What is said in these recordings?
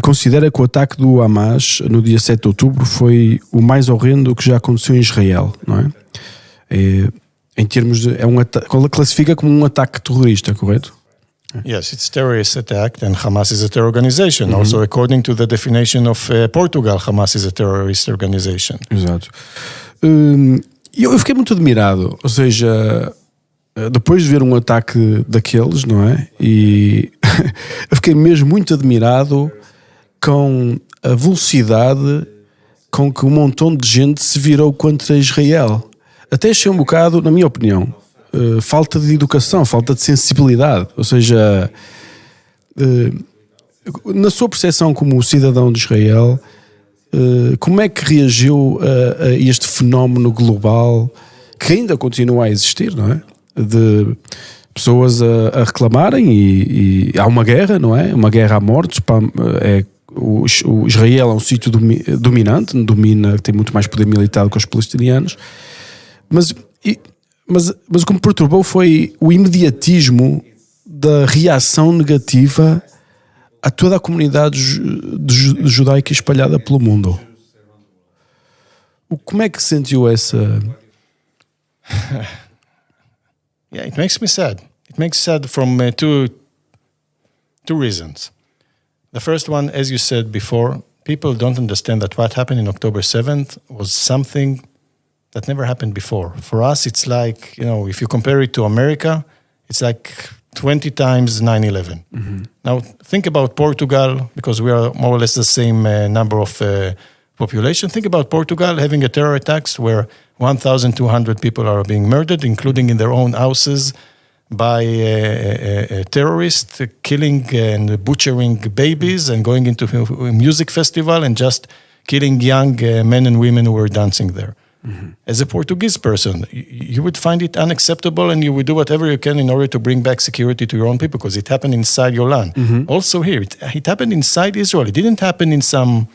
considera que o ataque do Hamas no dia 7 de outubro foi o mais horrendo que já aconteceu em Israel, não é? Em termos de... classifica como um ataque terrorista, correto? Yes, it's terrorist attack, and Hamas is a terror organization. Also, according to the definition of Portugal, Hamas is a terrorist organization. Exato. Eu fiquei muito admirado, ou seja, depois de ver um ataque daqueles, não é? E eu fiquei mesmo muito admirado com a velocidade com que um montão de gente se virou contra Israel. Até achei um bocado, na minha opinião, falta de educação, falta de sensibilidade. Ou seja, na sua percepção como cidadão de Israel, como é que reagiu a este fenómeno global que ainda continua a existir, não é? De pessoas a reclamarem e há uma guerra, não é? Uma guerra à morte. O Israel é um sítio dominante, tem muito mais poder militar do que os palestinianos, mas o que me perturbou foi o imediatismo da reação negativa a toda a comunidade judaica espalhada pelo mundo. Como é que sentiu essa... Yeah, it makes me sad. It makes me sad from two reasons. The first one, as you said before, people don't understand that what happened in October 7th was something that never happened before. For us, it's like, if you compare it to America, it's like 20 times 9/11. Now, think about Portugal, because we are more or less the same number of population. Think about Portugal having a terror attacks where 1,200 people are being murdered, including in their own houses, by terrorists, killing and butchering babies and going into a music festival and just killing young men and women who were dancing there. As a Portuguese person, you would find it unacceptable and you would do whatever you can in order to bring back security to your own people because it happened inside your land. Also here, it happened inside Israel. It didn't happen in some,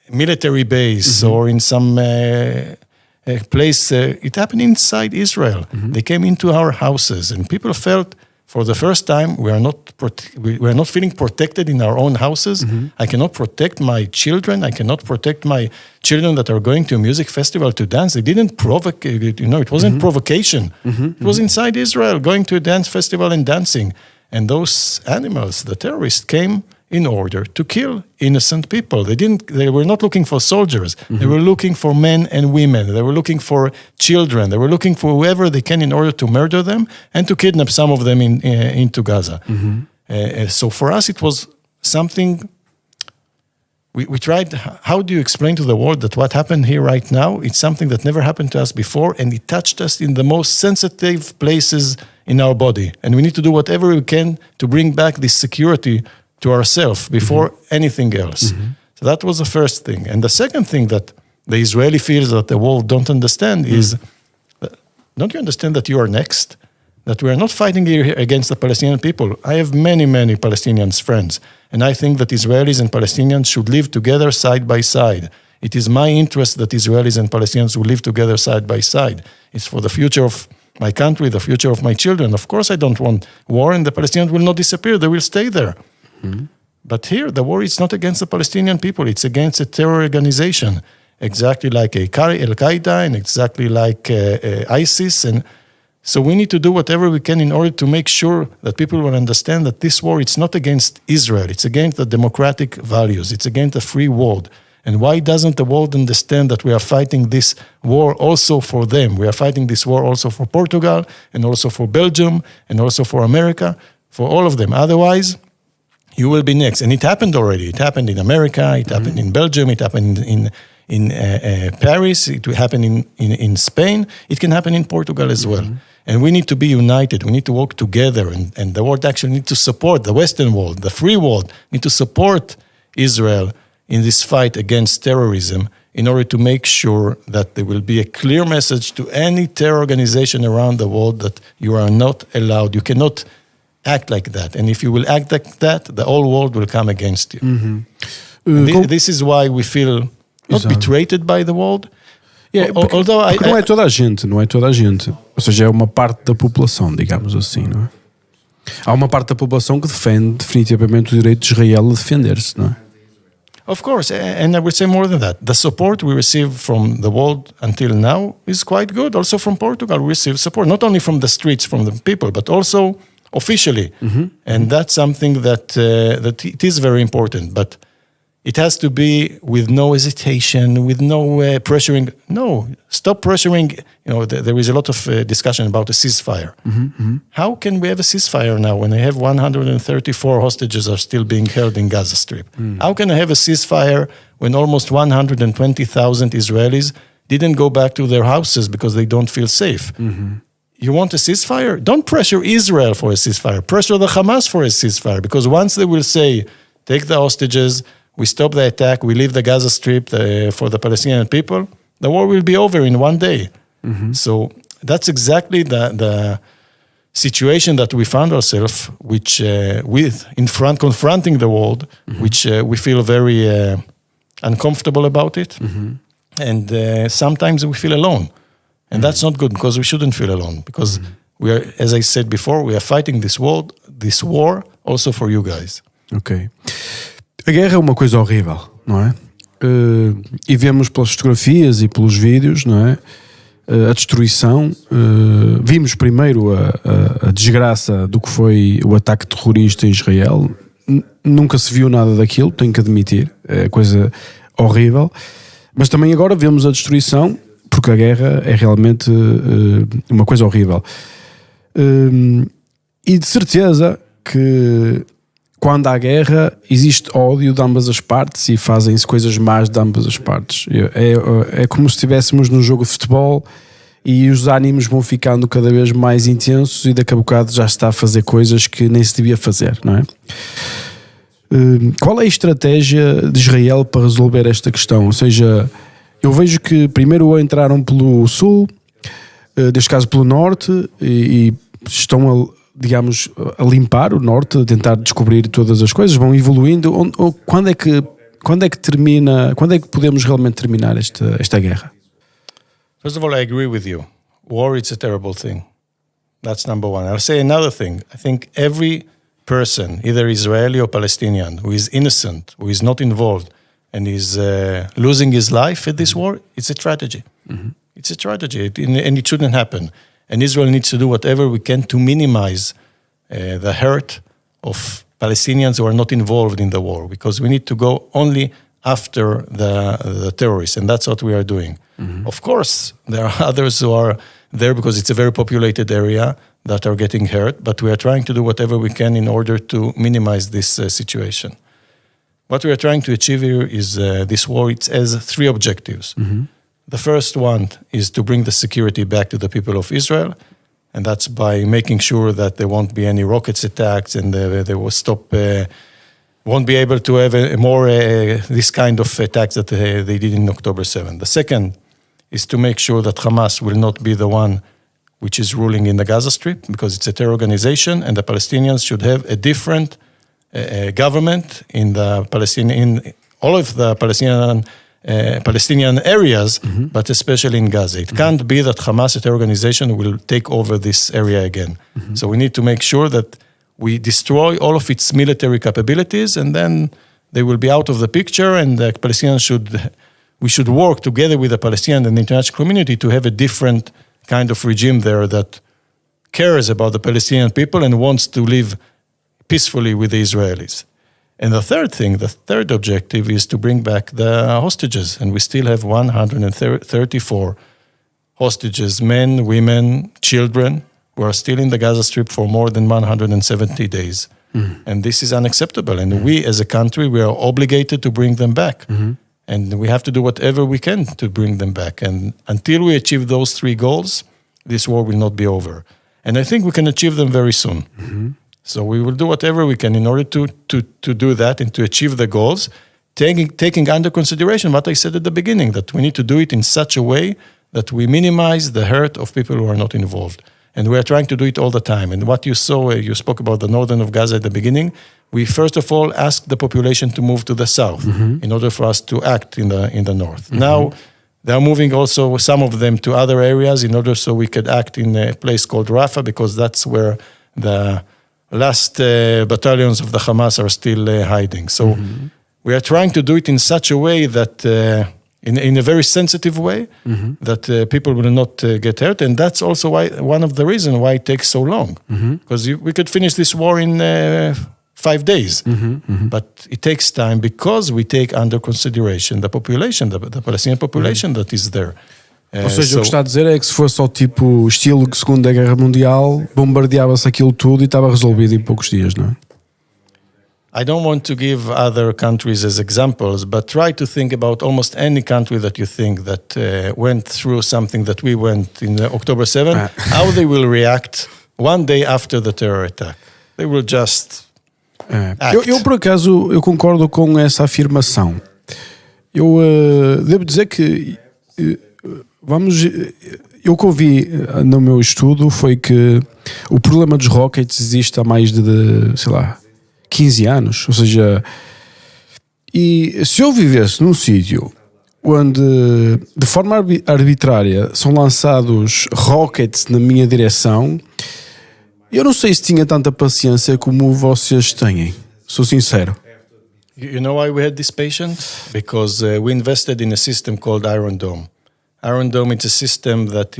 military base or in some place. It happened inside Israel. They came into our houses and people felt for the first time we are not feeling protected in our own houses. I cannot protect my children. I cannot protect my children that are going to a music festival to dance. They didn't provoke, it wasn't provocation. It was inside Israel going to a dance festival and dancing. And those animals, the terrorists, came in order to kill innocent people. They were not looking for soldiers. They were looking for men and women. They were looking for children. They were looking for whoever they can in order to murder them and to kidnap some of them into Gaza. So for us, it was something we tried. How do you explain to the world that what happened here right now, it's something that never happened to us before, and it touched us in the most sensitive places in our body. And we need to do whatever we can to bring back this security to ourselves before anything else. So that was the first thing. And the second thing that the Israeli fears that the world don't understand is, don't you understand that you are next? That we are not fighting here against the Palestinian people. I have many, many Palestinian friends, and I think that Israelis and Palestinians should live together side by side. It is my interest that Israelis and Palestinians will live together side by side. It's for the future of my country, the future of my children. Of course, I don't want war, and the Palestinians will not disappear. They will stay there. But here, the war is not against the Palestinian people. It's against a terror organization, exactly like Al-Qaeda and exactly like ISIS. And so we need to do whatever we can in order to make sure that people will understand that this war, it's not against Israel. It's against the democratic values. It's against the free world. And why doesn't the world understand that we are fighting this war also for them? We are fighting this war also for Portugal and also for Belgium and also for America, for all of them. Otherwise, you will be next. And it happened already. It happened in America. It happened in Belgium. It happened in Paris. It will happen in Spain. It can happen in Portugal as well. And we need to be united. We need to work together. And the world actually needs to support the Western world, the free world, need to support Israel in this fight against terrorism in order to make sure that there will be a clear message to any terror organization around the world that you are not allowed. You cannot act like that. And if you will act like that, the whole world will come against you. This is why we feel not betrayed by the world. Although não é toda a gente, não é toda a gente. Ou seja, é uma parte da população, digamos assim, não é? Há uma parte da população que defende definitivamente o direito de Israel a defender-se, não é? Of course, and I would say more than that. The support we receive from the world until now is quite good. Also from Portugal, we receive support, not only from the streets, from the people, but also officially. And that's something that it is very important. But it has to be with no hesitation, with no pressuring. No, stop pressuring. There is a lot of discussion about a ceasefire. How can we have a ceasefire now when I have 134 hostages are still being held in Gaza Strip? How can I have a ceasefire when almost 120,000 Israelis didn't go back to their houses because they don't feel safe? You want a ceasefire? Don't pressure Israel for a ceasefire. Pressure the Hamas for a ceasefire, because once they will say, take the hostages, we stop the attack, we leave the Gaza Strip for the Palestinian people, the war will be over in one day. So that's exactly the situation that we found ourselves, which confronting the world, which we feel very uncomfortable about it. And sometimes we feel alone. And that's not good, because we shouldn't feel alone, because we are, as I said before, we are fighting this war also for you guys. Ok. A guerra é uma coisa horrível, não é? E vemos pelas fotografias e pelos vídeos, não é? A destruição. Vimos primeiro a desgraça do que foi o ataque terrorista em Israel. Nunca se viu nada daquilo, tenho que admitir. É coisa horrível. Mas também agora vemos a destruição, porque a guerra é realmente uma coisa horrível. E de certeza que quando há guerra existe ódio de ambas as partes e fazem-se coisas más de ambas as partes. É como se estivéssemos num jogo de futebol e os ânimos vão ficando cada vez mais intensos e daqui a bocado já se está a fazer coisas que nem se devia fazer, não é? Qual é a estratégia de Israel para resolver esta questão? Ou seja, eu vejo que primeiro entraram pelo sul, neste caso pelo norte, e estão a limpar o norte, a tentar descobrir todas as coisas, vão evoluindo. Quando é que termina? Quando é que podemos realmente terminar esta guerra? First of all, I agree with you. War is a terrible thing. That's number one. I'll say another thing. I think every person, either Israeli or Palestinian, who is innocent, who is not involved, and is losing his life at this war, it's a tragedy. It's a tragedy, and it shouldn't happen. And Israel needs to do whatever we can to minimize the hurt of Palestinians who are not involved in the war, because we need to go only after the terrorists, and that's what we are doing. Of course, there are others who are there because it's a very populated area that are getting hurt, but we are trying to do whatever we can in order to minimize this situation. What we are trying to achieve here is this war. It has three objectives. The first one is to bring the security back to the people of Israel, and that's by making sure that there won't be any rockets attacks and they will stop, won't be able to have this kind of attacks that they did in October 7. The second is to make sure that Hamas will not be the one which is ruling in the Gaza Strip, because it's a terror organization, and the Palestinians should have a different government in all of the Palestinian areas, but especially in Gaza. It can't be that Hamas, a terror organization, will take over this area again. So we need to make sure that we destroy all of its military capabilities, and then they will be out of the picture, and the Palestinians we should work together with the Palestinian and the international community to have a different kind of regime there that cares about the Palestinian people and wants to live peacefully with the Israelis. And the third objective is to bring back the hostages. And we still have 134 hostages, men, women, children, who are still in the Gaza Strip for more than 170 days. And this is unacceptable. And we, as a country, we are obligated to bring them back. And we have to do whatever we can to bring them back. And until we achieve those three goals, this war will not be over. And I think we can achieve them very soon. So we will do whatever we can in order to do that and to achieve the goals, taking under consideration what I said at the beginning, that we need to do it in such a way that we minimize the hurt of people who are not involved. And we are trying to do it all the time. And what you saw, you spoke about the northern of Gaza at the beginning, we first of all asked the population to move to the south in order for us to act in the north. Now they are moving also, some of them, to other areas in order so we could act in a place called Rafah, because that's where the last battalions of the Hamas are still hiding. So we are trying to do it in such a way that, in a very sensitive way, that people will not get hurt. And that's also one of the reasons why it takes so long. Because we could finish this war in 5 days. But it takes time because we take under consideration the population, the Palestinian population that is there. Ou seja, o que está a dizer é que se fosse ao tipo estilo Segunda Guerra Mundial, bombardeava-se aquilo tudo e estava resolvido em poucos dias, não é? I don't want to give other countries as examples, but try to think about almost any country that you think that went through something that we went in October 7, how they will react one day after the terror attack. They will just act. Eu por acaso, eu concordo com essa afirmação. Eu devo dizer que eu que ouvi no meu estudo foi que o problema dos rockets existe há mais de sei lá, 15 anos, ou seja, e se eu vivesse num sítio onde de forma arbitrária são lançados rockets na minha direção, eu não sei se tinha tanta paciência como vocês têm, sou sincero. You know why we had this patient? Because we invested in a system called Iron Dome. Iron Dome is a system that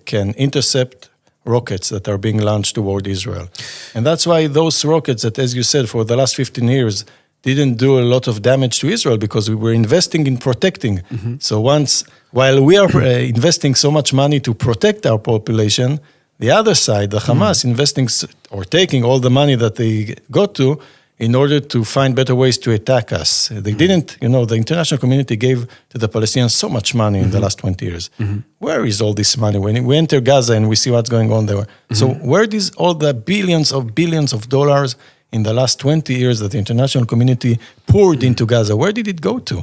can intercept rockets that are being launched toward Israel. And that's why those rockets that, as you said, for the last 15 years, didn't do a lot of damage to Israel because we were investing in protecting. So while we are investing so much money to protect our population, the other side, the Hamas, investing or taking all the money that they got to in order to find better ways to attack us. They didn't, the international community gave to the Palestinians so much money in the last 20 years. Where is all this money? When we enter Gaza and we see what's going on there. So where is all the billions of dollars in the last 20 years that the international community poured into Gaza? Where did it go to?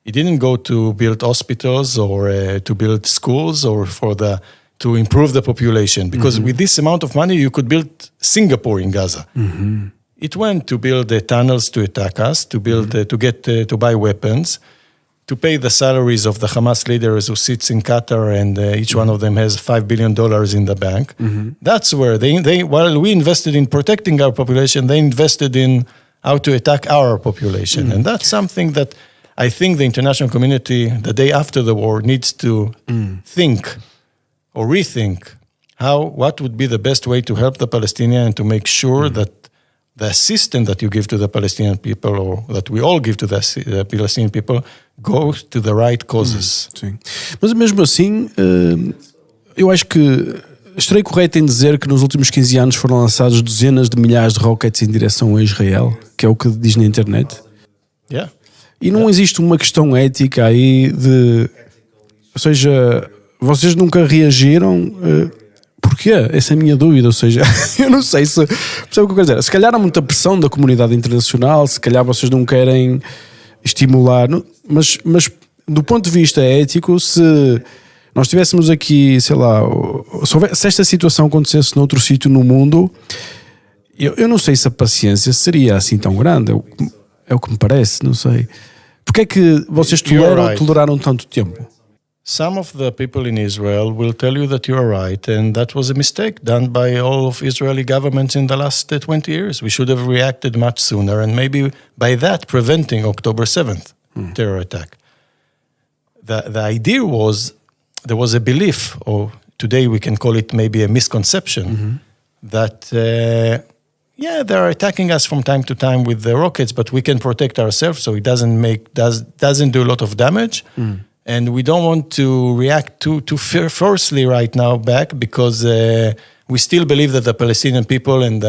It didn't go to build hospitals or to build schools or to improve the population. Because with this amount of money, you could build Singapore in Gaza. It went to build tunnels to attack us, to build, to buy weapons, to pay the salaries of the Hamas leaders who sits in Qatar, and each one of them has $5 billion in the bank. That's where they while we invested in protecting our population, they invested in how to attack our population, and that's something that I think the international community, the day after the war, needs to think or rethink what would be the best way to help the Palestinians and to make sure that the assistance that you give to the Palestinian people, or that we all give to the Palestinian people, goes to the right causes. Sim. Mas mesmo assim, eu acho que estarei correto em dizer que nos últimos 15 anos foram lançados dezenas de milhares de rockets em direção a Israel, que é o que diz na internet. Yeah. E não existe uma questão ética aí de... Ou seja, vocês nunca reagiram... Porquê? Essa é a minha dúvida, ou seja, eu não sei se... Percebe o que eu quero dizer? Se calhar há muita pressão da comunidade internacional, se calhar vocês não querem estimular, mas do ponto de vista ético, se nós tivéssemos aqui, sei lá, se esta situação acontecesse noutro sítio no mundo, eu não sei se a paciência seria assim tão grande, é o que me parece, não sei. Porque é que vocês toleraram tanto tempo? Some of the people in Israel will tell you that you are right, and that was a mistake done by all of Israeli governments in the last 20 years. We should have reacted much sooner, and maybe by that preventing October 7th terror attack. The idea was, there was a belief, or today we can call it maybe a misconception, that they are attacking us from time to time with the rockets, but we can protect ourselves, so it doesn't do a lot of damage. And we don't want to react too forcefully right now back, because we still believe that the Palestinian people and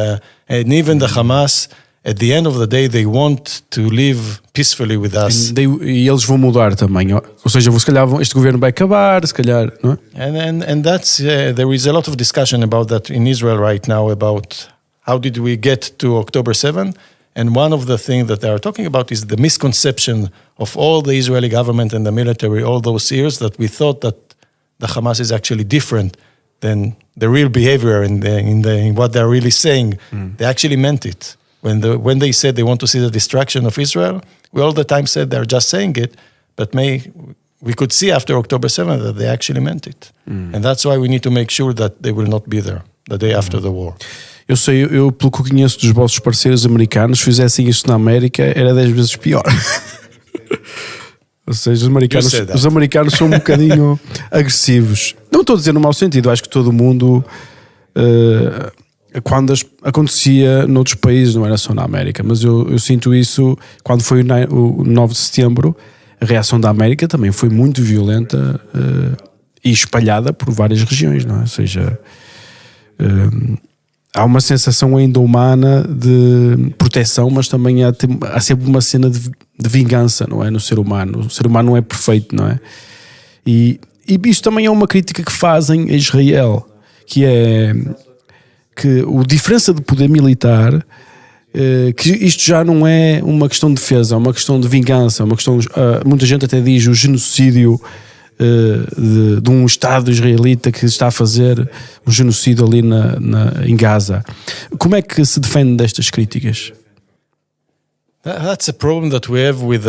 even the Hamas, at the end of the day, they want to live peacefully with us. E eles vão mudar também. Ou seja, se calhar este governo vai acabar, se calhar, não é? And that's there is a lot of discussion about that in Israel right now, about how did we get to October 7th. And one of the things that they are talking about is the misconception of all the Israeli government and the military all those years, that we thought that the Hamas is actually different than the real behavior in what they're really saying. They actually meant it. When they said they want to see the destruction of Israel, we all the time said they're just saying it, but we could see after October 7th that they actually meant it. And that's why we need to make sure that they will not be there the day after the war. Eu sei, eu pelo que conheço dos vossos parceiros americanos, se fizessem isso na América era 10 vezes pior. Ou seja, os americanos são um bocadinho agressivos. Não estou a dizer no mau sentido, acho que todo mundo, quando acontecia noutros países, não era só na América, mas eu sinto isso quando foi o 9 de setembro, a reação da América também foi muito violenta e espalhada por várias regiões, não é? Ou seja, há uma sensação ainda humana de proteção, mas também há sempre uma cena de vingança, não é? No ser humano. O ser humano não é perfeito, não é? E isto também é uma crítica que fazem a Israel, que é que a diferença de poder militar, que isto já não é uma questão de defesa, é uma questão de vingança, é uma questão, muita gente até diz o genocídio de um Estado israelita que está a fazer um genocídio ali em Gaza. Como é que se defende destas críticas? That's a problem that we have with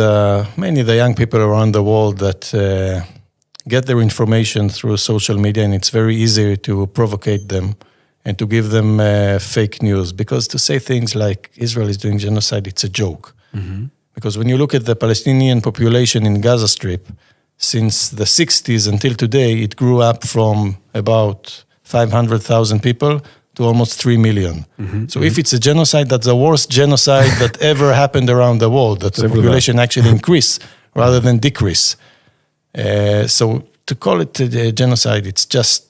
many of the young people around the world that get their information through social media, and it's very easy to provocate them and to give them fake news, because to say things like Israel is doing genocide, it's a joke. Mm-hmm. Because when you look at the Palestinian population in Gaza Strip, since the 60s until today, it grew up from about 500,000 people to almost 3 million. Mm-hmm. So if it's a genocide, that's the worst genocide that ever happened around the world, that the population actually increase rather than decrease. So to call it a genocide, it's just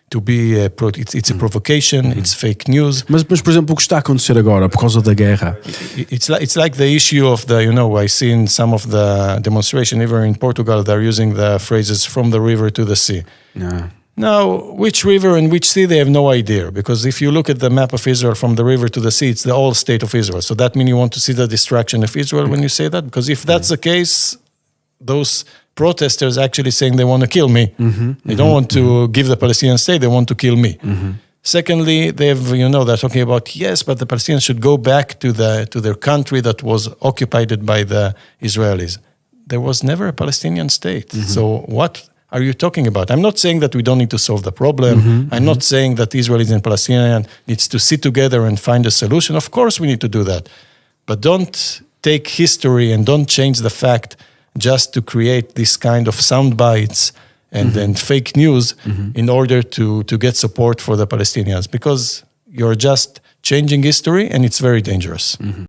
to be it's a provocation, it's fake news. Mas, por exemplo, o que está a acontecer agora por causa da guerra? It's like the issue of I see in some of the demonstration, even in Portugal, they're using the phrases from the river to the sea. Yeah. Now, which river and which sea, they have no idea, because if you look at the map of Israel from the river to the sea, it's the whole state of Israel. So that means you want to see the destruction of Israel when you say that? Because if that's the case, those protesters actually saying they want to kill me. Mm-hmm. They don't want to give the Palestinian state, they want to kill me. Mm-hmm. Secondly, they're talking about, yes, but the Palestinians should go back to their country that was occupied by the Israelis. There was never a Palestinian state. Mm-hmm. So what are you talking about? I'm not saying that we don't need to solve the problem. Mm-hmm. I'm not saying that Israelis and Palestinians needs to sit together and find a solution. Of course we need to do that. But don't take history and don't change the fact just to create this kind of sound bites and fake news in order to get support for the Palestinians, because you're just changing history and it's very dangerous. Mm-hmm.